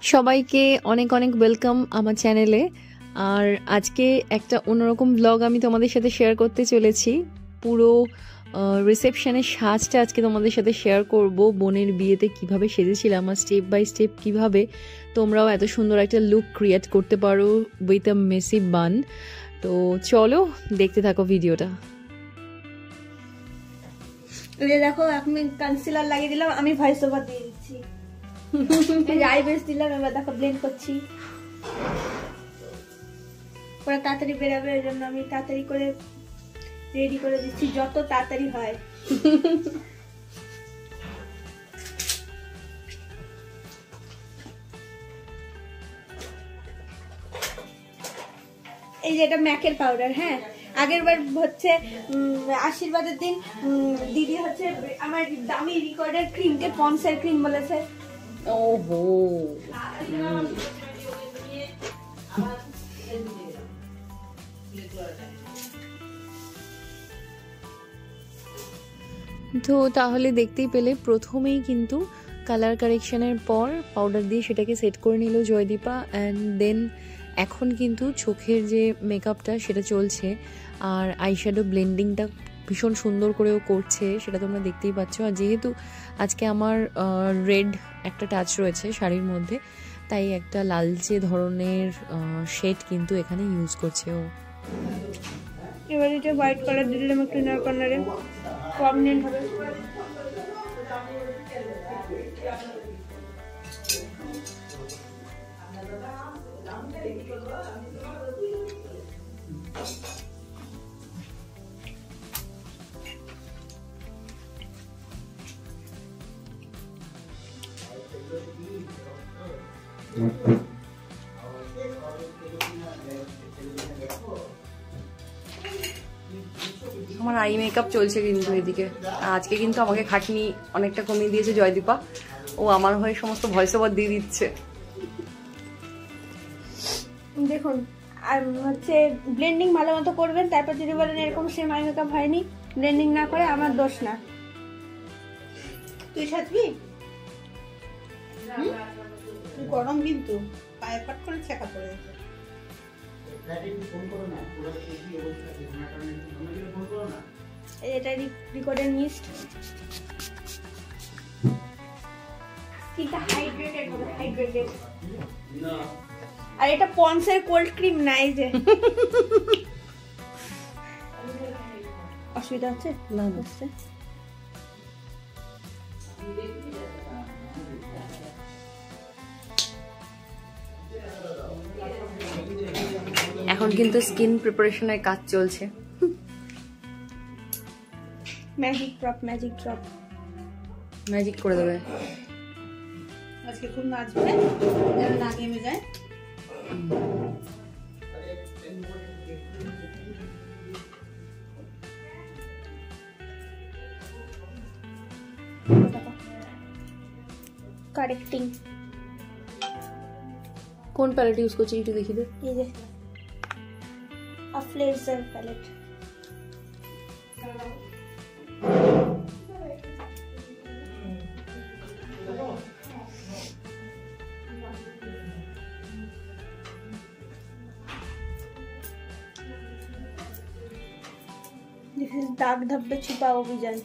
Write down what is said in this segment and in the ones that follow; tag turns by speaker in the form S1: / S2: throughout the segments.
S1: সবাইকে অনেক অনেক ওয়েলকাম আমার চ্যানেলে। আর আজকে একটা অন্যরকম ব্লগ আমি তোমাদের সাথে শেয়ার করতে চলেছি। পুরো রিসেপশনের সাজটা আজকে তোমাদের সাথে শেয়ার করব। বোনের বিয়েতে কিভাবে সেজেছিলাম আর স্টেপ বাই স্টেপ কিভাবে তোমরাও এত সুন্দর একটা লুক ক্রিয়েট করতে পারো উইথ আ মেসি বান। তো চলো দেখতে থাকো ভিডিওটা।
S2: দেখো আমি কনসিলার লাগিয়ে দিলাম, আমি ভয়েস ওভার দিয়ে দিচ্ছি। আই বেস দিলাম, এবার দেখো ব্লেন্ড করছি। পরে তাড়াতাড়ি বেরাবে, ওই জন্য আমি তাড়াতাড়ি করে রেডি করে দিচ্ছি, যত তাড়াতাড়ি হয়। এই যে এটা ম্যাকের পাউডার। হ্যাঁ, আগের বার হচ্ছে আশীর্বাদের দিন দিদি হচ্ছে আমার দামি রিকর্ডের ক্রিমকে পন্সের ক্রিম বলেছে।
S1: ওহো, তো তাহলে দেখতেই পেলে প্রথমেই কিন্তু কালার কারেকশনের পর পাউডার দিয়ে সেটাকে সেট করে নিল জয়দীপা। অ্যান্ড দেন এখন কিন্তু চোখের যে মেকআপটা সেটা চলছে, আর আইশ্যাডো ব্লেন্ডিংটা ভীষণ সুন্দর করেও করছে, সেটা তোমরা দেখতেই পাচ্ছ। আর যেহেতু আজকে আমার রেড একটা টাচ রয়েছে শাড়ির মধ্যে, তাই একটা লালচে ধরনের শেড কিন্তু এখানে ইউজ করছে ও।
S2: এবার এটা হোয়াইট কালার দিলাম একটু ইনার কর্নারে, প্রমিনেন্ট হবে।
S1: আমার আই মেকআপ চলছে কিন্তু এদিকে। আজকে কিন্তু আমাকে খাটনি অনেকটা কমিয়ে দিয়েছে জয়দীপা, ও আমার হয়ে সমস্ত ভয়েস ওভার দিয়ে দিচ্ছে।
S2: দেখুন, আর হচ্ছে ব্লেন্ডিং ভালো মতো করবেন, তারপর যদি বলেন এরকম সেম আই মেকআপ হয়নি, ব্লেন্ডিং না করে আমার দোষ না। তুই সাজবি? গরম কিন্তু পায়ে পাট করে ছেঁকা পড়ে যাবে। এটা রিকর্ডের মিস্ট, স্কিনটা হাইড্রেটেড হবে, হাইড্রেটেড। আর এটা পন্সের কোল্ড ক্রিম না, এই যে অসুবিধা হচ্ছে না হচ্ছে।
S1: এখন কিন্তু স্কিন প্রিপারেশনের কাজ চলছে।
S2: Magic drop, magic drop,
S1: magic করে দেবে
S2: আজকে খুব নাচবে যেন না ঘেমে যায়। কারেক্টিং
S1: কোন প্যালেট ইউজ করছি একটু দেখি দে।
S2: এই যে আফলেজার প্যালেট। This is दाग धब्बे छुपा अभियान।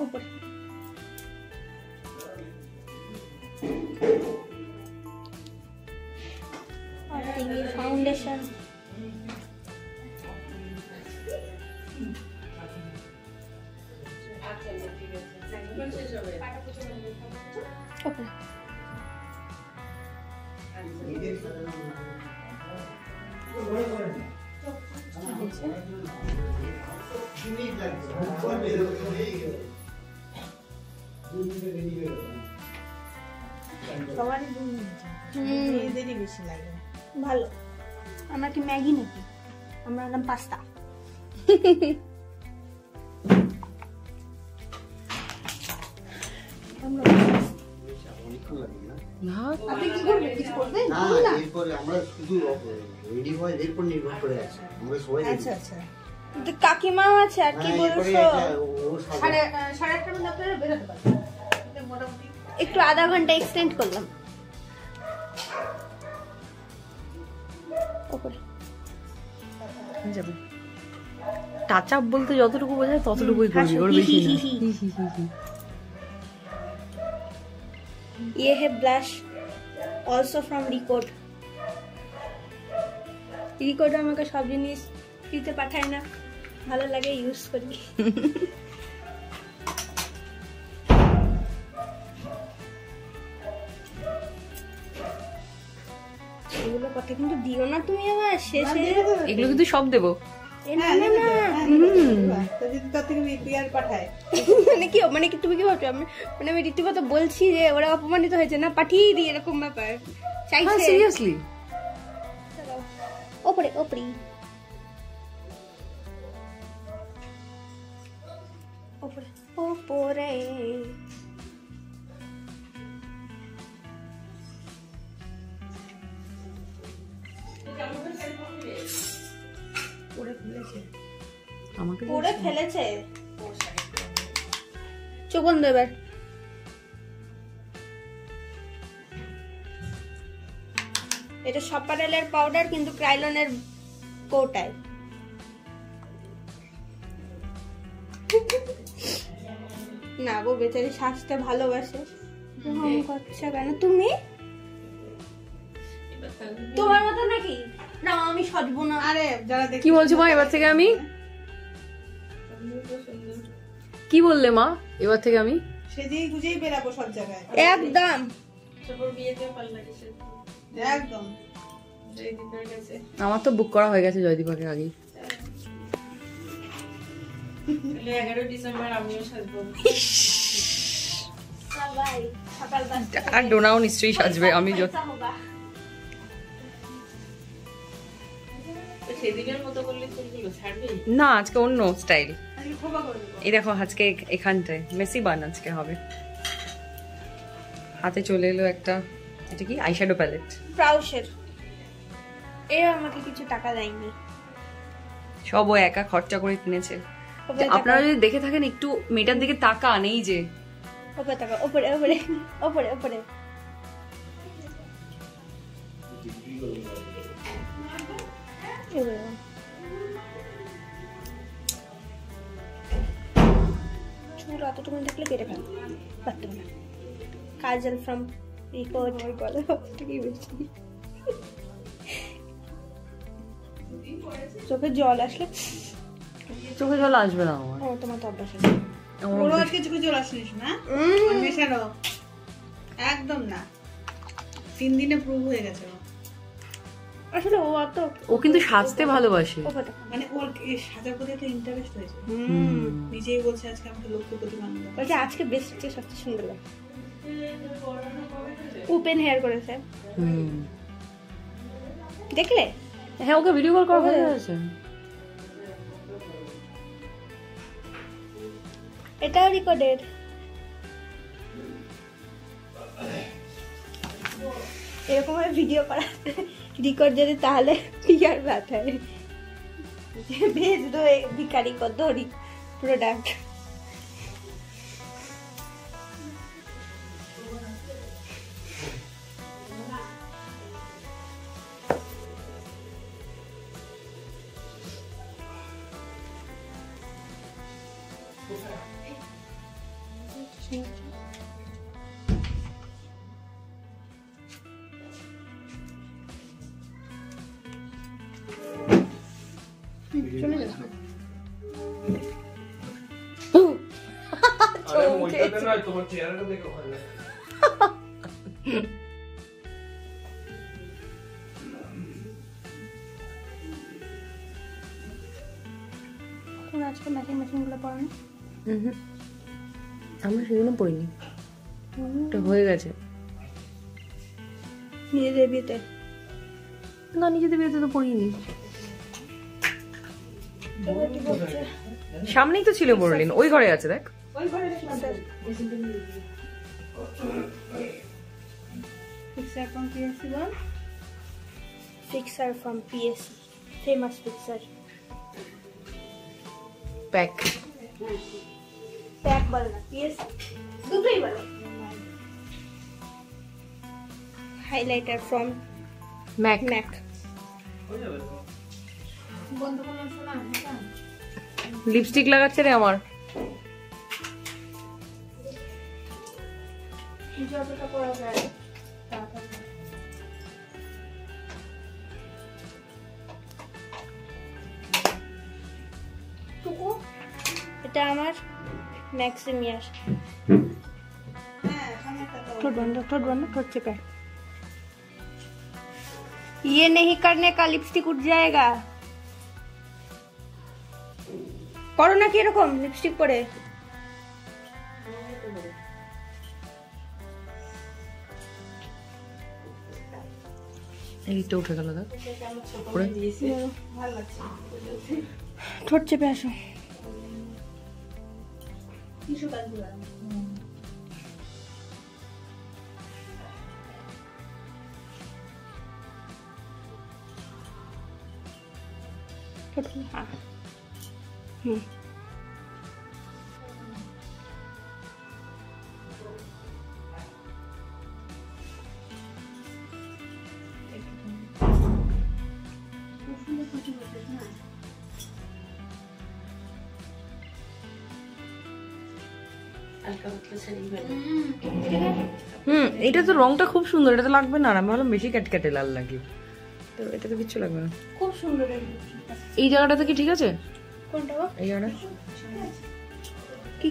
S2: ऊपर फाउंडेशन, ভালো। আমরা কি ম্যাগি নাকি? আমরা নাম পাস্তা।
S1: না
S2: আপনি কি করবেন? কিছু করবেন?
S3: না এরপরে আমরা শুধু রেডি হয় এরপর নির্ভর করে আছে আমরা সবাই
S2: আচ্ছা আচ্ছা তো কাকিমাও আছে আর কি বলছো সাড়ে 8টার মধ্যে আপনারা বেরোতে পারবেন মোটামুটি একটু আধা ঘন্টা এক্সটেন্ড করলাম ওপরে
S1: যাবে টাচ আপ বলতে যতটুকু বোঝায় ততটুকুই করবি ওর বেশি না
S2: ये है blush also from Record Record আমাকে সব জিনিস ফ্রিতে পাঠায় না ভালো লাগে ইউজ করি এগুলো কথা কিন্তু দিও না তুমি আমার শেষে
S1: এগুলো কিন্তু সব দেবো
S2: না না না
S4: যদি তার থেকে বিয়ার পাঠায়
S2: মানে কি তুমি কি ভাবছো মানে আমি রীতিমতো বলছি যে ওরা অপমানিত হয়েছে না পাঠিয়ে দিই এরকম ব্যাপার চাইছে
S1: সিরিয়াসলি
S2: ওপরে ওপরে ওপরে ওপরে
S1: আমাকে
S2: পরে ফেলেছে চোখ বন্ধ এবার এটা সপারেলের পাউডার কিন্তু ক্রাইলনের কোটায় না গো বেচারি সাজতে ভালোবাসে আচ্ছা কেন তুমি তোমার মতো নাকি না আমি সাজবো না
S4: আরে যারা
S1: কি বলছো মা এবার থেকে আমি কি বললে মা এবার থেকে আমি
S4: সেজেই গুজেই বেরাবো সব জায়গায়
S2: একদম
S4: একদম
S1: আমার তো বুক করা হয়ে গেছে জয়দীপাকে আগেই
S4: 11 ডিসেম্বর আমিও সাজবো
S2: সবাই সকাল 10টা
S1: আর ডোনাও নিশ্চয়ই সাজবে আমি
S4: সেদিনের মতো করলে চলবে ছাড়বে
S1: না আজকে অন্য স্টাইল
S4: আজকে খোপা করবে
S1: এই দেখো আজকে এখানটায় মেসি বান আজকে হবে হাতে চলে এলো একটা এটা কি আইশ্যাডো প্যালেট
S2: প্রাউশের এ আমাকে কিছু টাকা দেয়নি
S1: সব ও একা খরচা করে কিনেছে আপনারা যদি দেখে থাকেন একটু মেয়েটার দিকে তাকান এই যে
S2: ওপরে টাকা ওপরে ওপরে ওপরে ওপরে চুল অতটুকু থাকলে কেটে ফেল পারতে না কাজল ফ্রম রিকোড গলা থেকে বেশি চোখে জল আসলে
S1: চোখে জল আসবে না আমার
S2: ও তোমার তো অভ্যাস আছে
S4: ওরা আজকে চোখে জল আসিস না মেশানো একদম না 3 দিনে প্রুভ হয়ে গেছে
S2: আসলে ও অত
S1: ও কিন্তু সাজতে ভালোবাসে
S4: মানে ওর এই সাজার প্রতি একটা ইন্টারেস্ট হয়েছে নিজেই বলছে আজকে আমাকে লক্ষ্যপতি বানাবো
S2: বলছে আজকে বেস্ট চেয়ে সবচেয়ে সুন্দর লাগে ওপেন হেয়ার করেছে দেখলে
S1: হ্যাঁ ওকে ভিডিও কল করা হয়ে গেছে
S2: এটাও রেকর্ডেড এরকম ভাবে ভিডিও করা রিকর্ড যদি তাহলে ইয়ার ব্যথায় भेज दो एक भिखारी को दो प्रोडक्ट চলে যাও
S5: আরে মইটাতে নয় তোমার চেহারাটা দেখে ভালো লাগে
S2: কোন আজকে ম্যাচিং গুলো পড়ানো
S1: আমরা সেদিনও পড়িনি এটা হয়ে গেছে
S2: নিজেদের বিয়েতে
S1: না নিজেদের বিয়েতে তো পড়িনি সামনেই তো ছিল বললেন ওই ঘরে আছে দেখ
S4: ওই ঘরে
S2: ফিক্সার কম কি আছে বল fixer from PSC, famous fixer.
S1: Pack
S2: pack বলে না, পিএসসি দুটোই বলে। Highlighter from
S1: Mac.
S2: Mac.
S1: Lipstick লাগাচ্ছে রে আমার।
S2: যতটা করা যায়। এটা আমার ম্যাক্সিমিয়ার। ठोट बंद, ठोट चिपे। ये नहीं करने का लिपस्टिक उठ जाएगा। करो ना कि এরকম লিপস্টিক পরে।
S1: এইটা উঠে গেল দেখ পরে
S4: ভালো লাগছে।
S2: ঠোঁট চেপে আসো।
S4: টিস্যু কাটবো।
S2: ঠোঁট হ্যাঁ।
S1: এটা তো রংটা খুব সুন্দর, এটা তো লাগবে না। আমি ভাবলাম বেশি ক্যাটক্যাটে লাল লাগে, তো এটা তো কিচ্ছু লাগবে না।
S2: খুব সুন্দর
S1: এই জায়গাটাতে কি ঠিক আছে?
S2: কোনটা গো?
S1: এই জায়গাটা
S2: কি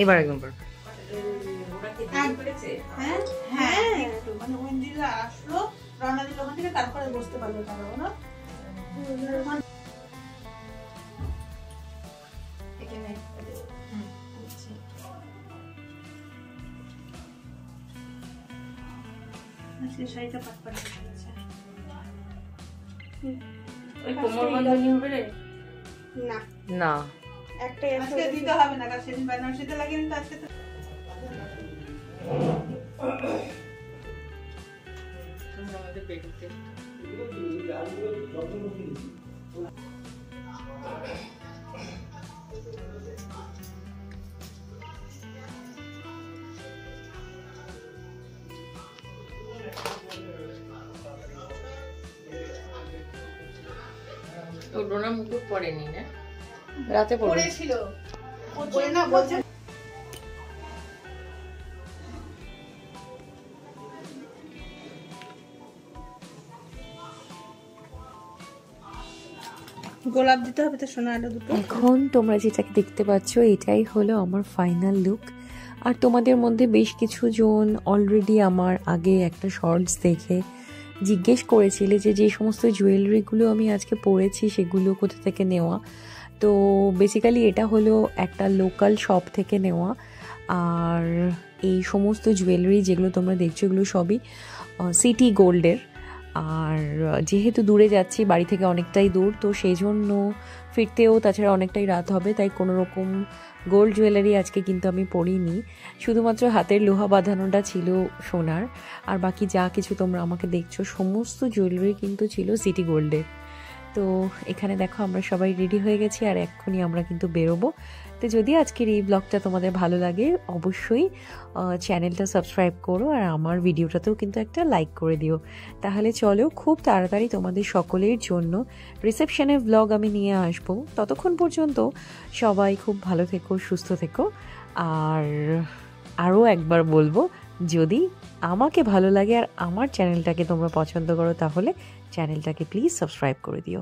S1: এবার একদম পারফেক্ট।
S4: হ্যাঁ হ্যাঁ একটু মানে ওয়েন্ডিলা আসলো, রান্না দিল ওখান থেকে, তারপরে বসতে পারবে তারা না। আজকে শাড়িটা পাটপাট হয়ে গেছে।
S1: ওই কোমর বাঁধানি হবে রে?
S2: না
S1: না
S2: একটাই আছে।
S4: আজকে দিতে হবে না, কারণ সেদিন বেনারসিতে লাগিয়ে নিতে, আজকে তো
S1: তো ডোনা মুকুট পড়েনি না, রাতে পড়ে
S4: পড়েছিল। পড়ে না বলছে গোলাপ দিতে হবে তো সোনা, আলো দুটো।
S1: এখন তোমরা যেটাকে দেখতে পাচ্ছ এটাই হলো আমার ফাইনাল লুক। আর তোমাদের মধ্যে বেশ কিছু জন অলরেডি আমার আগে একটা শর্টস দেখে জিজ্ঞেস করেছিলে যে যে সমস্ত জুয়েলারিগুলো আমি আজকে পরেছি সেগুলো কোথা থেকে নেওয়া। তো বেসিক্যালি এটা হলো একটা লোকাল শপ থেকে নেওয়া। আর এই সমস্ত জুয়েলারি যেগুলো তোমরা দেখছো এগুলো সবই সিটি গোল্ডের। আর যেহেতু দূরে যাচ্ছি, বাড়ি থেকে অনেকটাই দূর, তো সেই জন্য ফিরতেও তাছাড়া অনেকটাই রাত হবে, তাই কোনো রকম গোল্ড জুয়েলারি আজকে কিন্তু আমি পরিনি। শুধুমাত্র হাতের লোহা বাঁধানোটা ছিল সোনার, আর বাকি যা কিছু তোমরা আমাকে দেখছো সমস্ত জুয়েলারি কিন্তু ছিল সিটি গোল্ডের। তো এখানে দেখো আমরা সবাই রেডি হয়ে গেছি আর এক্ষুনি আমরা কিন্তু বেরোবো। তো যদি আজকের এই ব্লগটা তোমাদের ভালো লাগে অবশ্যই চ্যানেলটা সাবস্ক্রাইব করো, আর আমার ভিডিওটাতেও কিন্তু একটা লাইক করে দিও। তাহলে চলো খুব তাড়াতাড়ি তোমাদের সকলের জন্য রিসেপশনের ব্লগ আমি নিয়ে আসবো। ততক্ষণ পর্যন্ত সবাই খুব ভালো থেকো, সুস্থ থেকো। আর আরও একবার বলবো, যদি আমাকে ভালো লাগে আর আমার চ্যানেলটাকে তোমরা পছন্দ করো তাহলে চ্যানেলটাকে প্লিজ সাবস্ক্রাইব করে দিও।